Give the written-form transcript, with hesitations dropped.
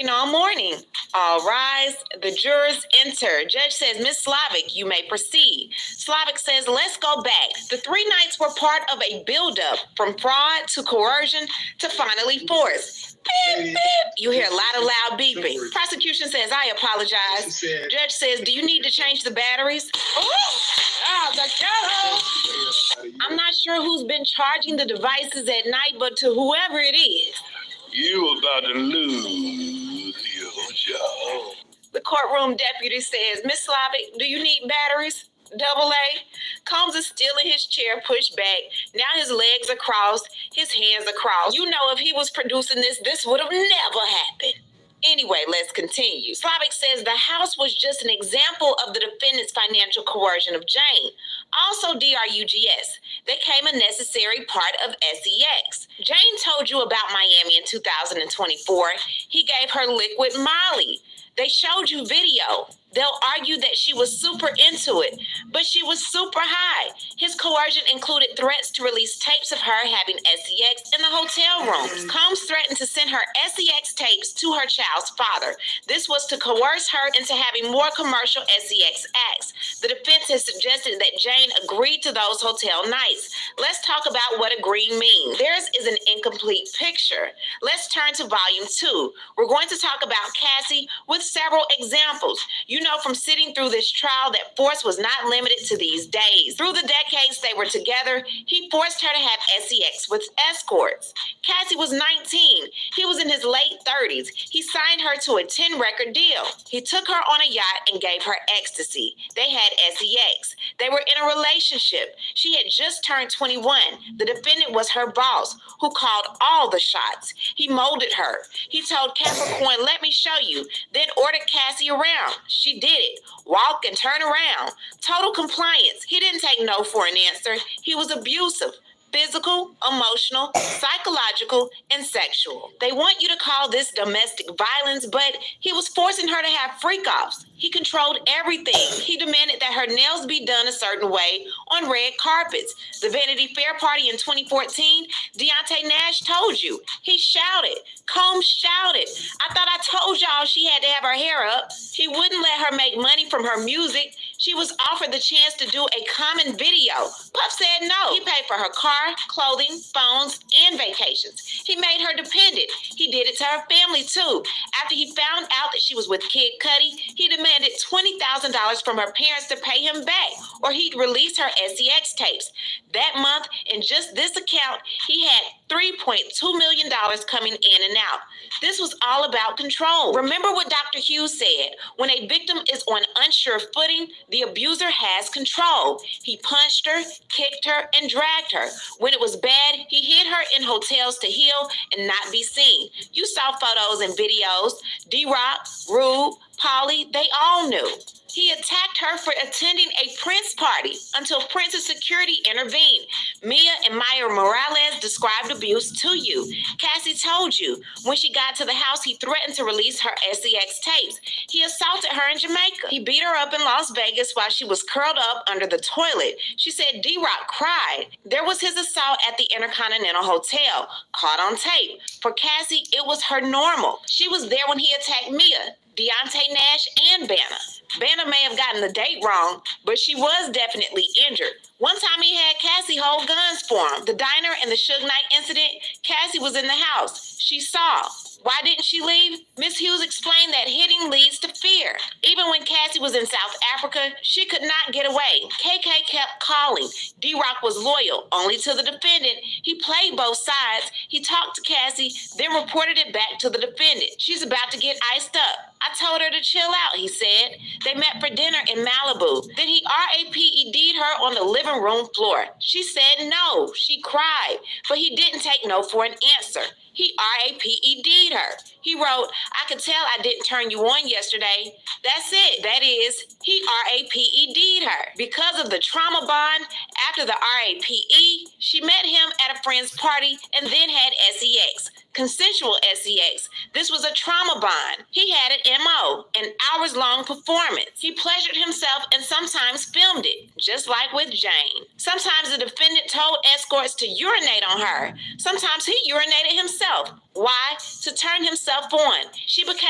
All morning. All rise. The jurors enter. Judge says, Miss Slavic, you may proceed. Slavic says, let's go back. The 3 nights were part of a buildup from fraud to coercion to finally force. Beep, beep. You hear a lot of loud beeping. Prosecution says, I apologize. Judge says, do you need to change the batteries? I'm not sure who's been charging the devices at night, but to whoever it is, you about to lose your job. The courtroom deputy says, Miss Slavic, do you need batteries? Double A. Combs is still in his chair, pushed back. Now his legs are crossed, his hands are crossed. You know, if he was producing this would have never happened. Anyway, let's continue. Slavic says the house was just an example of the defendant's financial coercion of Jane. Also DRUGS. They came a necessary part of SEX. Jane told you about Miami in 2024. He gave her liquid Molly. They showed you video. They'll argue that she was super into it, but she was super high. His coercion included threats to release tapes of her having SEX in the hotel rooms. Combs threatened to send her SEX tapes to her child's father. This was to coerce her into having more commercial SEX acts. The defense has suggested that Jane agreed to those hotel nights. Let's talk about what agreeing means. Theirs is an incomplete picture. Let's turn to volume 2. We're going to talk about Cassie with several examples. You know from sitting through this trial that force was not limited to these days. Through the decades they were together, he forced her to have SEX with escorts. Cassie was 19. He was in his late 30s. He signed her to a 10-record deal. He took her on a yacht and gave her ecstasy. They had SEX. They were in a relationship. She had just turned 21. The defendant was her boss, who called all the shots. He molded her. He told Capricorn, let me show you, then ordered Cassie around. She did it. Walk and turn around. Total compliance. He didn't take no for an answer. He was abusive. Physical, emotional, psychological, and sexual. They want you to call this domestic violence, but he was forcing her to have freak-offs. He controlled everything. He demanded that her nails be done a certain way on red carpets. The Vanity Fair party in 2014, Deontay Nash told you. He shouted. Combs shouted. I thought I told y'all she had to have her hair up. He wouldn't let her make money from her music. She was offered the chance to do a common video. Puff said no. He paid for her car, clothing, phones, and vacations. He made her dependent. He did it to her family, too. After he found out that she was with Kid Cudi, he demanded $20,000 from her parents to pay him back, or he'd release her SEX tapes. That month, in just this account, he had $3.2 million coming in and out. This was all about control. Remember what Dr. Hughes said. When a victim is on unsure footing, the abuser has control. He punched her, kicked her, and dragged her. When it was bad, he hid her in hotels to heal and not be seen. You saw photos and videos. D-Rock, Rude, Polly, they all knew. He attacked her for attending a Prince party until Prince's security intervened. Mia and Maya Morales described abuse to you. Cassie told you. When she got to the house, he threatened to release her SEX tapes. He assaulted her in Jamaica. He beat her up in Las Vegas while she was curled up under the toilet. She said D-Rock cried. There was his assault at the Intercontinental Hotel, caught on tape. For Cassie, it was her normal. She was there when he attacked Mia, Deontay Nash, and Banna. Banna may have gotten the date wrong, but she was definitely injured. One time he had Cassie hold guns for him. The diner and the Suge Knight incident, Cassie was in the house. She saw. Why didn't she leave? Miss Hughes explained that hitting leads to fear. Even when Cassie was in South Africa, she could not get away. KK kept calling. D-Rock was loyal, only to the defendant. He played both sides. He talked to Cassie, then reported it back to the defendant. She's about to get iced up. I told her to chill out, he said. They met for dinner in Malibu. Then he R.I.P.'d her on the living room floor. She said no. She cried, but he didn't take no for an answer. He R.I.P.'d her. He wrote, I could tell I didn't turn you on yesterday. That's it. That is, he R.I.P.'d her. Because of the trauma bond, after the R.I.P.E., she met him at a friend's party and then had SEX. consensual SEX. This was a trauma bond. He had an MO, an hours-long performance. He pleasured himself and sometimes filmed it, just like with Jane. Sometimes the defendant told escorts to urinate on her. Sometimes he urinated himself. Why? To turn himself on. She became